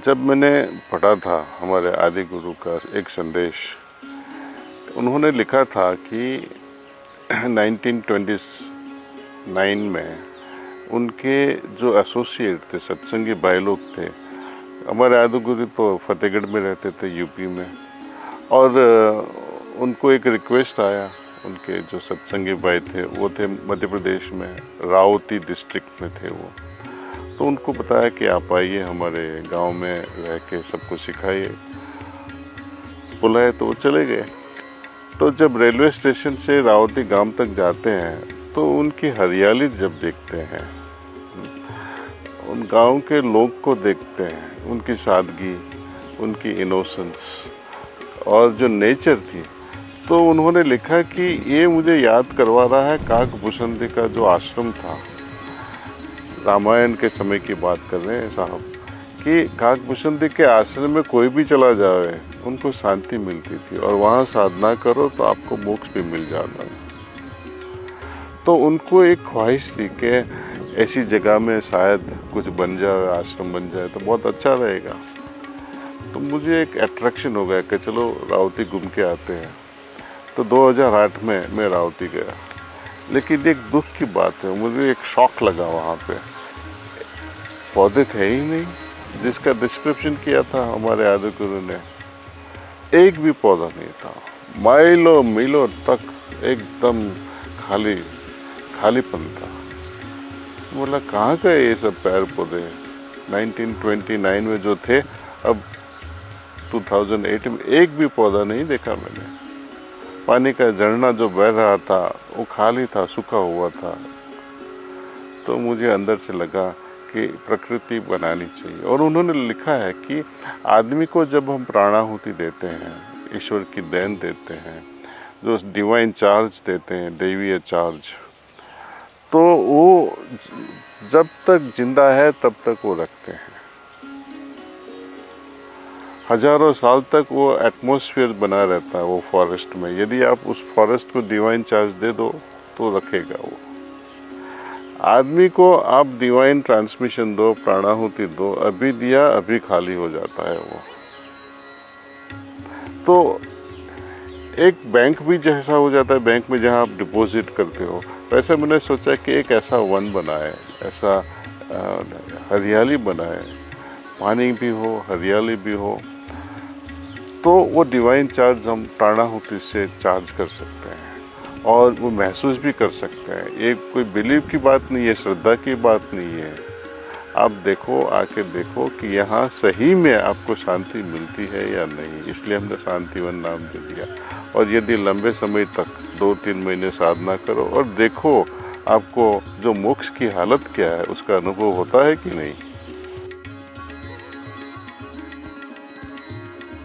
जब मैंने पढ़ा था हमारे आदि गुरु का एक संदेश, उन्होंने लिखा था कि 1929 में उनके जो एसोसिएट थे, सत्संगी भाई लोग थे, हमारे आदि गुरु तो फतेहगढ़ में रहते थे यूपी में, और उनको एक रिक्वेस्ट आया। उनके जो सत्संगी भाई थे वो थे मध्य प्रदेश में, रावती डिस्ट्रिक्ट में थे वो। तो उनको बताया कि आप आइए हमारे गांव में रह के सबको सिखाइए। बुलाए तो वो चले गए। तो जब रेलवे स्टेशन से रावती गांव तक जाते हैं तो उनकी हरियाली जब देखते हैं, उन गांव के लोग को देखते हैं, उनकी सादगी, उनकी इनोसेंस और जो नेचर थी, तो उन्होंने लिखा कि ये मुझे याद करवा रहा है काकभूषुंडी का जो आश्रम था। रामायण के समय की बात कर रहे हैं साहब, कि काकभूषुंडी के आश्रम में कोई भी चला जाए उनको शांति मिलती थी, और वहाँ साधना करो तो आपको मोक्ष भी मिल जाता। तो उनको एक ख्वाहिश थी कि ऐसी जगह में शायद कुछ बन जाए, आश्रम बन जाए तो बहुत अच्छा रहेगा। तो मुझे एक अट्रैक्शन हो गया कि चलो रावती घूम के आते हैं। तो 2008 में मैं रावती गया, लेकिन एक दुख की बात है, मुझे एक शॉक लगा। वहाँ पे पौधे थे ही नहीं, जिसका डिस्क्रिप्शन किया था हमारे आदि गुरु ने, एक भी पौधा नहीं था। माइलों मीलों तक एकदम खालीपन था। बोला कहाँ गए ये सब पेड़ पौधे? 1929 में जो थे, अब 2008 में एक भी पौधा नहीं देखा मैंने। पानी का झरना जो बह रहा था वो खाली था, सूखा हुआ था। तो मुझे अंदर से लगा कि प्रकृति बनानी चाहिए। और उन्होंने लिखा है कि आदमी को जब हम प्राणाहुति देते हैं, ईश्वर की देन देते हैं, जो डिवाइन चार्ज देते हैं, दैवीय चार्ज, तो वो जब तक जिंदा है तब तक वो रखते हैं। हजारों साल तक वो एटमॉस्फेयर बना रहता है वो फॉरेस्ट में। यदि आप उस फॉरेस्ट को डिवाइन चार्ज दे दो तो रखेगा वो। आदमी को आप डिवाइन ट्रांसमिशन दो, प्राणाहुति दो, अभी दिया अभी खाली हो जाता है वो। तो एक बैंक भी जैसा हो जाता है, बैंक में जहाँ आप डिपॉजिट करते हो, वैसे मैंने सोचा कि एक ऐसा वन बनाए, ऐसा हरियाली बनाए, पानी भी हो, हरियाली भी हो, तो वो डिवाइन चार्ज हम प्राणाहुति से चार्ज कर सकते हैं और वो महसूस भी कर सकते हैं। ये कोई बिलीव की बात नहीं है, श्रद्धा की बात नहीं है। आप देखो, आके देखो कि यहाँ सही में आपको शांति मिलती है या नहीं। इसलिए हमने शांतिवन नाम दे दिया। और यदि लंबे समय तक 2-3 महीने साधना करो और देखो आपको जो मोक्ष की हालत क्या है उसका अनुभव होता है कि नहीं।